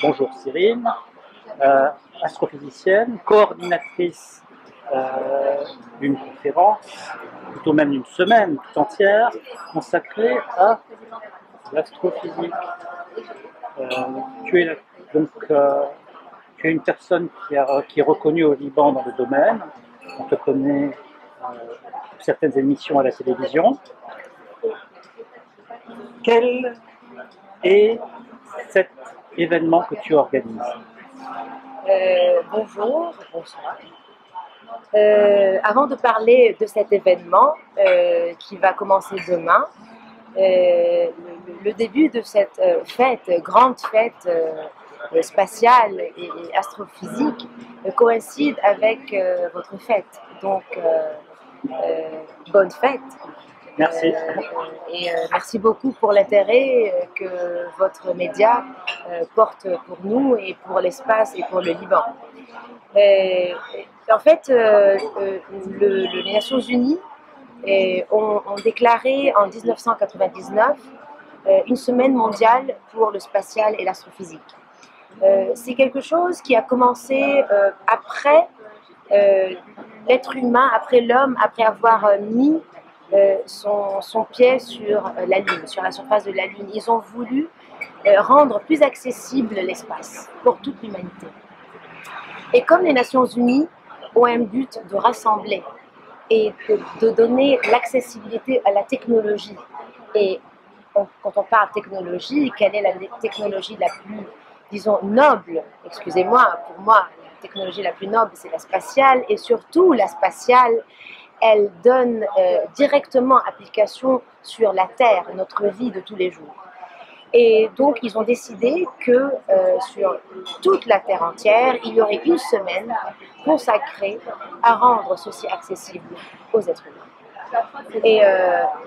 Bonjour Cyril, astrophysicienne, coordinatrice d'une conférence, plutôt même d'une semaine tout entière, consacrée à l'astrophysique. Tu es donc tu es une personne qui est reconnue au Liban dans le domaine. On te connaît pour certaines émissions à la télévision. Quel est cet événement que tu organises? Bonjour, bonsoir. Avant de parler de cet événement qui va commencer demain, le début de cette grande fête spatiale et astrophysique coïncide avec votre fête. Donc, bonne fête. Merci. Merci beaucoup pour l'intérêt que votre média porte pour nous et pour l'espace et pour le Liban. En fait, les Nations Unies ont déclaré en 1999 une semaine mondiale pour le spatial et l'astrophysique. C'est quelque chose qui a commencé après l'être humain, après l'homme, après avoir mis son pied sur la Lune, sur la surface de la Lune. Ils ont voulu rendre plus accessible l'espace pour toute l'humanité. Et comme les Nations Unies ont un but de rassembler et de donner l'accessibilité à la technologie, et quand on parle technologie, quelle est la technologie la plus, disons, noble? Excusez-moi, pour moi, la technologie la plus noble, c'est la spatiale, et surtout la spatiale, elle donne directement application sur la Terre, notre vie de tous les jours. Et donc, ils ont décidé que sur toute la Terre entière, il y aurait une semaine consacrée à rendre ceci accessible aux êtres humains. Et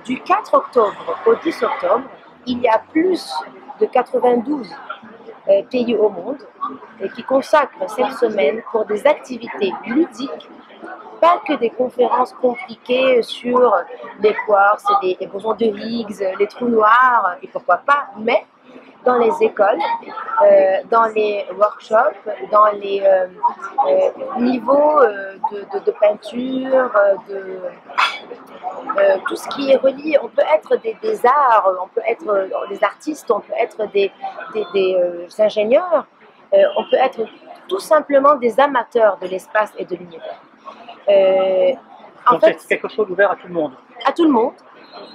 du 4 octobre au 10 octobre, il y a plus de 92 pays au monde qui consacrent cette semaine pour des activités ludiques, pas que des conférences compliquées sur les quarks, les bosons de Higgs, les trous noirs, et pourquoi pas, mais dans les écoles, dans les workshops, dans les niveaux de peinture, tout ce qui est relié. On peut être des arts, on peut être des artistes, on peut être des ingénieurs, on peut être tout simplement des amateurs de l'espace et de l'univers. Donc c'est quelque chose d'ouvert à tout le monde. À tout le monde.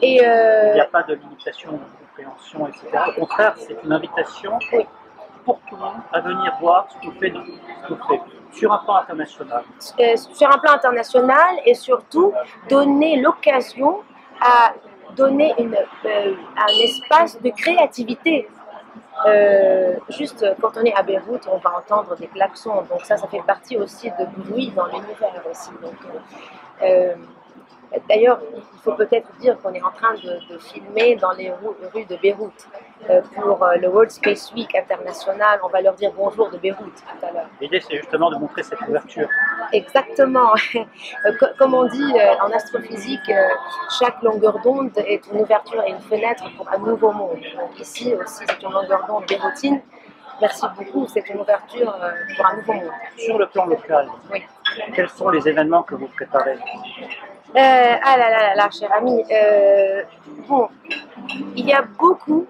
Et il n'y a pas de limitation de compréhension, etc. Au contraire, c'est une invitation pour tout le monde à venir voir ce qu'on fait, sur un plan international. Sur un plan international, et surtout donner l'occasion à donner un espace de créativité. Juste quand on est à Beyrouth, on va entendre des klaxons, donc ça fait partie aussi de bruit dans l'univers aussi. Donc, d'ailleurs, il faut peut-être dire qu'on est en train de filmer dans les rues de Beyrouth pour le World Space Week international. On va leur dire bonjour de Beyrouth tout à l'heure. L'idée, c'est justement de montrer cette ouverture. Exactement. Comme on dit en astrophysique, chaque longueur d'onde est une ouverture et une fenêtre pour un nouveau monde. Donc ici aussi, c'est une longueur d'onde béroutine. Merci beaucoup, c'est une ouverture pour un nouveau monde. Sur le plan local, oui. Quels sont les événements que vous préparez? Ah là là, cher ami. Bon, il y a beaucoup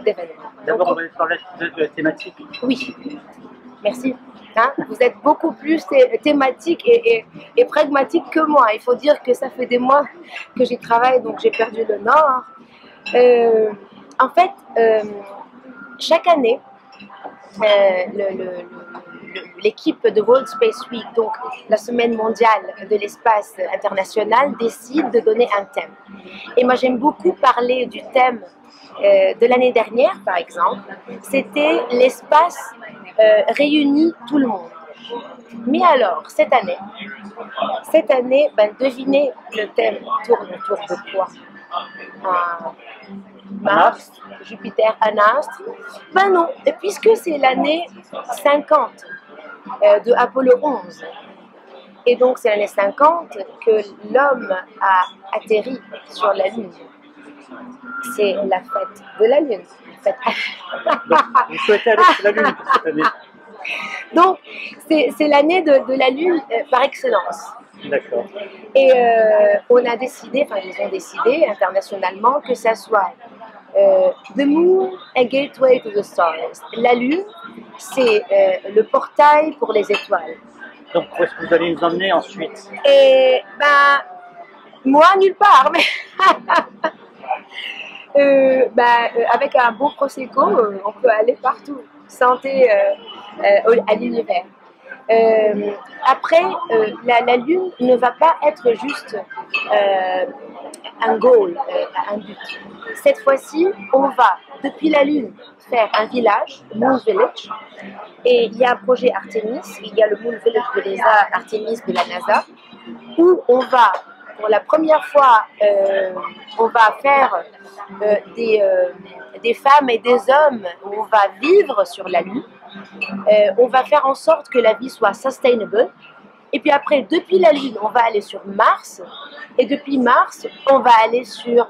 d'événements. D'abord, on va parler de la thématique. Oui, merci. Hein, vous êtes beaucoup plus thématique et pragmatique que moi. Il faut dire que ça fait des mois que j'y travaille, donc j'ai perdu le nord. En fait, chaque année, l'équipe de World Space Week, donc la semaine mondiale de l'espace international, décide de donner un thème. Et moi, j'aime beaucoup parler du thème de l'année dernière, par exemple. C'était l'espace réunit tout le monde. Mais alors, cette année, devinez, le thème tourne autour de quoi? Mars, Jupiter, un astre. Ben non, et puisque c'est l'année 50 de Apollo 11, et donc c'est l'année 50 que l'homme a atterri sur la Lune. C'est la fête de la Lune. Donc, vous souhaitez aller sur la Lune pour cette année? Donc, c'est l'année de la Lune par excellence. D'accord. Et on a décidé, enfin ils ont décidé internationalement que ça soit The Moon, a Gateway to the Stars. La Lune, c'est le portail pour les étoiles. Donc, où est-ce que vous allez nous emmener ensuite? Et ben, moi nulle part, mais avec un bon prosecco, on peut aller partout. Santé à l'univers. Après, la Lune ne va pas être juste un goal, un but. Cette fois-ci, on va, depuis la Lune, faire un village, Moon Village. Et il y a un projet Artemis, il y a le Moon Village de l'ESA, Artemis de la NASA, où on va, pour la première fois, on va faire des femmes et des hommes, où on va vivre sur la Lune. On va faire en sorte que la vie soit sustainable. Et puis après, depuis la Lune, on va aller sur Mars. Et depuis Mars, on va aller sur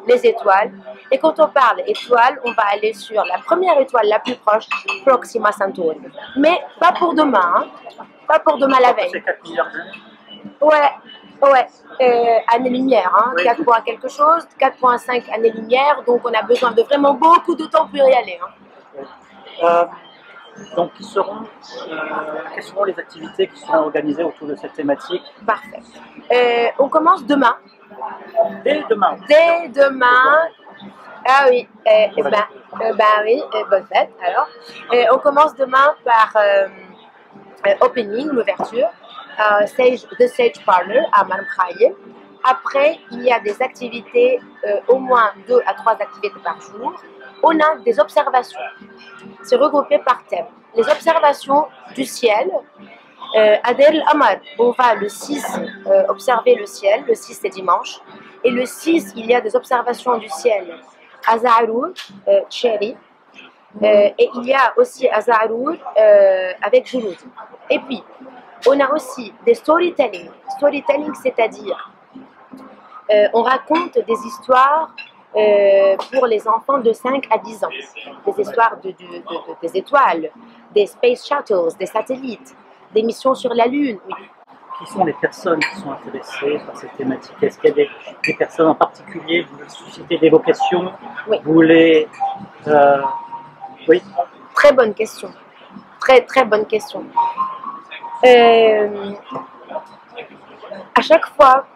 les étoiles. Et quand on parle étoiles, on va aller sur la première étoile la plus proche, Proxima Centauri. Mais pas pour demain, hein. Pas pour demain la veille. C'est 4 milliards d'années. Ouais. Années-lumière, hein. Oui. 4 points quelque chose, 4,5 années-lumière. Donc on a besoin de vraiment beaucoup de temps pour y aller. Hein. Donc, quelles seront les activités qui seront organisées autour de cette thématique? Parfait. On commence demain. Dès demain. Dès demain. Ah oui. Oui. Bonne fête. Alors, on commence demain par opening, l'ouverture, The Sage Parlor à Mankhraye. Après, il y a des activités, au moins 2 à 3 activités par jour. On a des observations. C'est regroupé par thème. Les observations du ciel. À Deir el-Amar, on va le 6 observer le ciel. Le 6 c'est dimanche. Et le 6, il y a des observations du ciel à Za'arour, Tcheri. Et il y a aussi à Za'arour avec Jouloud. Et puis, on a aussi des storytelling. Storytelling, c'est-à-dire, on raconte des histoires pour les enfants de 5 à 10 ans. Des histoires des étoiles, des space shuttles, des satellites, des missions sur la Lune. Oui. Qui sont les personnes qui sont intéressées par cette thématique? Est-ce qu'il y a des personnes en particulier? Vous voulez susciter des vocations? Oui. Vous voulez... Oui. Très bonne question. Très, très bonne question. À chaque fois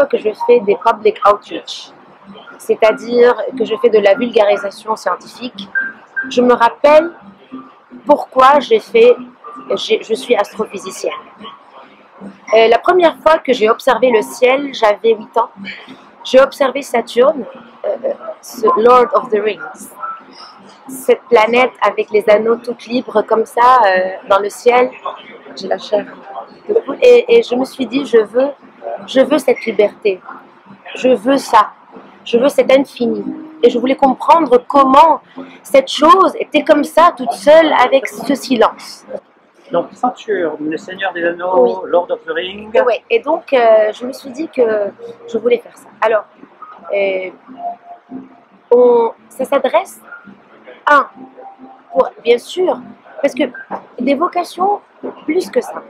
que je fais des public outreach, c'est-à-dire que je fais de la vulgarisation scientifique, je me rappelle pourquoi je suis astrophysicienne. La première fois que j'ai observé le ciel, j'avais 8 ans. J'ai observé Saturne, ce Lord of the Rings, cette planète avec les anneaux toutes libres comme ça dans le ciel. J'ai la chair de poule et je me suis dit, je veux cette liberté, je veux ça, je veux cet infini. Et je voulais comprendre comment cette chose était comme ça, toute seule, avec ce silence. Donc, Saturne, le Seigneur des Anneaux, oui. Lord of the Rings. Oui, et donc je me suis dit que je voulais faire ça. Alors, ça s'adresse bien sûr, parce que des vocations, plus que ça.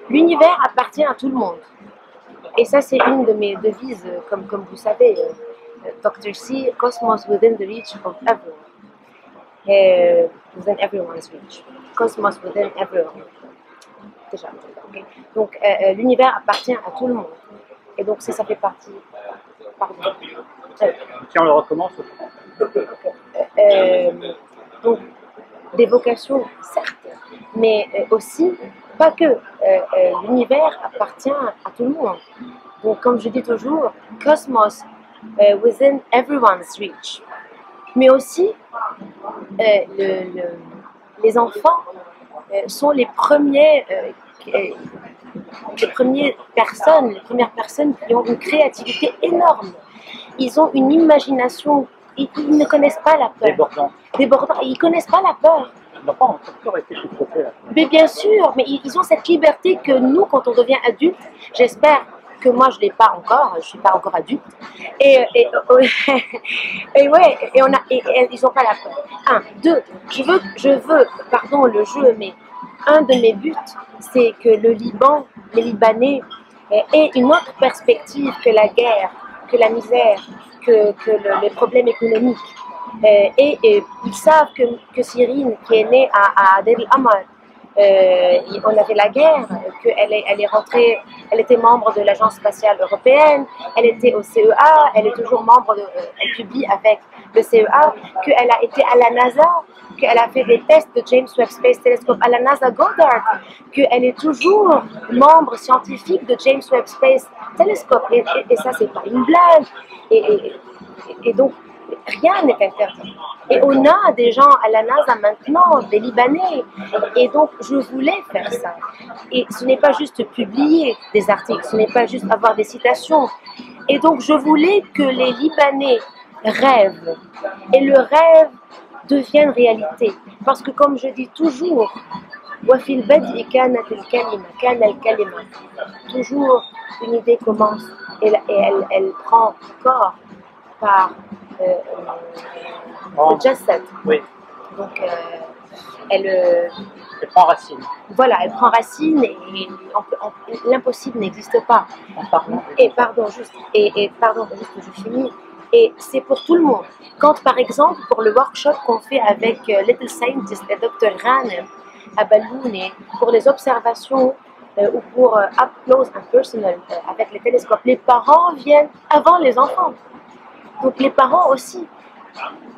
L'univers appartient à tout le monde. Et ça, c'est une de mes devises, comme vous savez, Dr. C, Cosmos within the reach of everyone. Within everyone's reach. Cosmos within everyone. Déjà, okay. Donc, l'univers appartient à tout le monde. Et donc, ça fait partie. Pardon. Tiens, on le recommence. Donc, des vocations, certes, mais aussi, pas que. L'univers appartient à tout le monde. Donc, comme je dis toujours, Cosmos within everyone's reach. Mais aussi, les enfants sont les premières personnes qui ont une créativité énorme. Ils ont une imagination, ils ne connaissent pas la peur. Débordant. Ils ne connaissent pas la peur. Mais bien sûr, mais ils ont cette liberté que nous, quand on devient adulte, j'espère que moi je l'ai pas encore, je suis pas encore adulte. Et ouais, et ils ont pas la peur. Un, deux, je veux, pardon, le jeu, mais un de mes buts, c'est que le Liban, les Libanais, aient une autre perspective que la guerre, que la misère, que les problèmes économiques. Et ils savent que Cyrine, qui est née à Deir el-Amar, on avait la guerre, qu'elle elle est rentrée, elle était membre de l'Agence spatiale européenne, elle était au CEA, elle est toujours membre, elle publie avec le CEA, qu'elle a été à la NASA, qu'elle a fait des tests de James Webb Space Telescope à la NASA Goddard, qu'elle est toujours membre scientifique de James Webb Space Telescope. Et ça, c'est pas une blague. Et donc, rien n'est interdit. Et on a des gens à la NASA maintenant, des Libanais. Et donc, je voulais faire ça. Et ce n'est pas juste publier des articles, ce n'est pas juste avoir des citations. Et donc, je voulais que les Libanais rêvent. Et le rêve devienne réalité. Parce que, comme je dis toujours, toujours une idée commence et elle prend corps par le jasad. Oui. Donc elle prend racine. Voilà, elle prend racine et l'impossible n'existe pas. Et pardon, juste que je finis. Et c'est pour tout le monde. Quand par exemple, pour le workshop qu'on fait avec Little Scientist et Dr. Ghanem à Ballouni, pour les observations ou pour Up Close and Personal avec les télescopes, les parents viennent avant les enfants. Donc les parents aussi.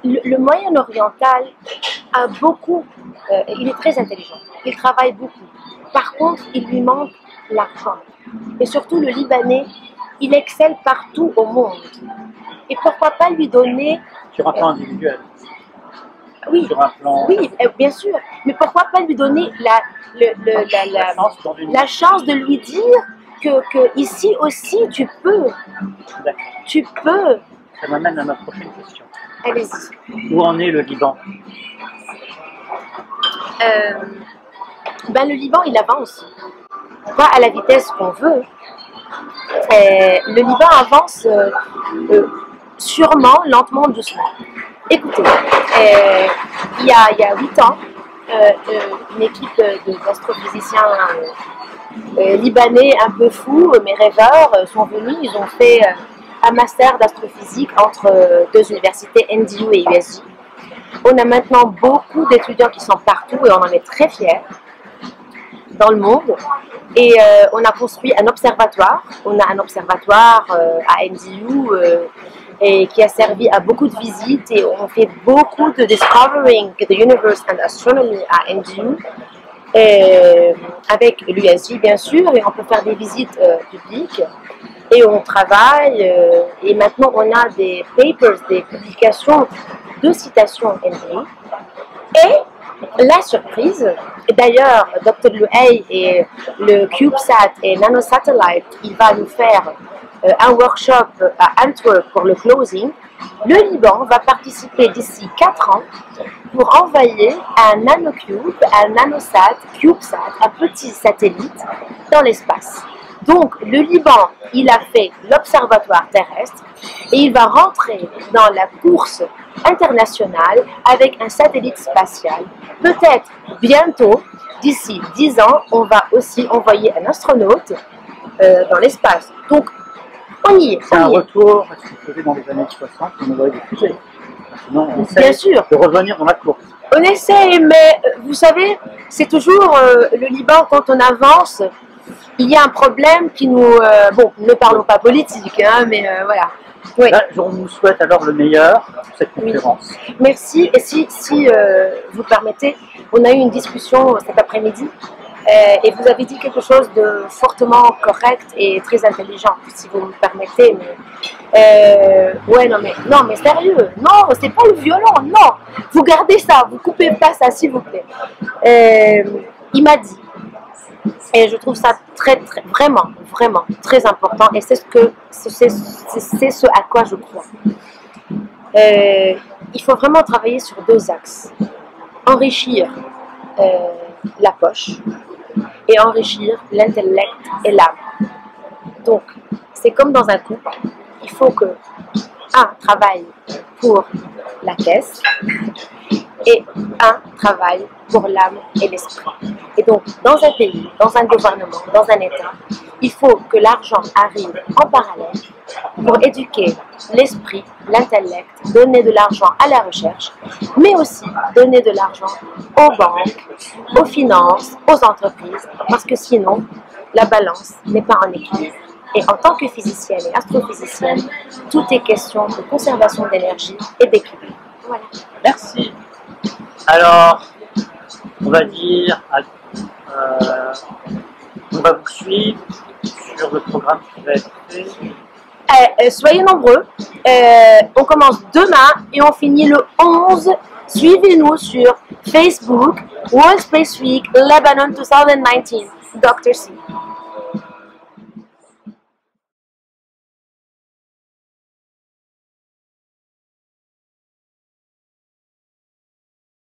Le Moyen oriental a beaucoup, il est très intelligent, il travaille beaucoup. Par contre, il lui manque l'argent. Et surtout le Libanais, il excelle partout au monde. Et pourquoi pas lui donner... Sur un plan individuel. Oui, sur un plan... oui, bien sûr. Mais pourquoi pas lui donner la chance de lui dire que ici aussi tu peux. Tu peux. Ça m'amène à ma prochaine question. Allez-y. Où en est le Liban? Le Liban, il avance. Pas à la vitesse qu'on veut. Le Liban avance sûrement, lentement, doucement. Écoutez, il y a 8 ans, une équipe d'astrophysiciens libanais un peu fous, mais rêveurs, sont venus. Ils ont fait un master d'astrophysique entre deux universités, NDU et USJ. On a maintenant beaucoup d'étudiants qui sont partout et on en est très fiers dans le monde. Et on a construit un observatoire. On a un observatoire à NDU et qui a servi à beaucoup de visites, et on fait beaucoup de discovering the universe and astronomy à NDU avec l'USJ bien sûr, et on peut faire des visites publiques et on travaille et maintenant on a des papers, des publications de citations NDU. Et la surprise, d'ailleurs Dr. Luay et le CubeSat et NanoSatellite, il va nous faire un workshop à Antwerp pour le closing. Le Liban va participer d'ici 4 ans pour envoyer un nanocube, un nanosat, CubeSat, un petit satellite dans l'espace. Donc le Liban, il a fait l'observatoire terrestre et il va rentrer dans la course internationale avec un satellite spatial. Peut-être bientôt, d'ici 10 ans, on va aussi envoyer un astronaute dans l'espace. Donc on y est. C'est un retour à ce qu'on faisait dans les années 60, on envoyait des fusées. Sinon, on essaie de revenir dans la course. On essaie, mais vous savez, c'est toujours le Liban, quand on avance, il y a un problème qui nous... bon, ne parlons pas politique, hein, mais voilà. Oui. Là, je vous souhaite alors le meilleur pour cette conférence. Oui. Merci, et si vous permettez, on a eu une discussion cet après-midi, et vous avez dit quelque chose de fortement correct et très intelligent, si vous me permettez. Mais, ouais, non mais sérieux, non, c'est pas le violon, non. Vous gardez ça, vous coupez pas ça, s'il vous plaît. Il m'a dit, et je trouve ça vraiment très important, et c'est ce à quoi je crois. Il faut vraiment travailler sur 2 axes. Enrichir la poche et enrichir l'intellect et l'âme. Donc, c'est comme dans un couple, il faut que un travaille pour la caisse et un travaille pour l'âme et l'esprit. Et donc, dans un pays, dans un gouvernement, dans un État, il faut que l'argent arrive en parallèle pour éduquer l'esprit, l'intellect, donner de l'argent à la recherche, mais aussi donner de l'argent aux banques, aux finances, aux entreprises, parce que sinon, la balance n'est pas en équilibre. Et en tant que physicienne et astrophysicienne, tout est question de conservation d'énergie et d'équilibre. Voilà. Merci. Alors, on va dire, on va vous suivre sur le programme qui va être fait. Soyez nombreux. On commence demain et on finit le 11. Suivez-nous sur Facebook, World Space Week Lebanon 2019, Dr. C.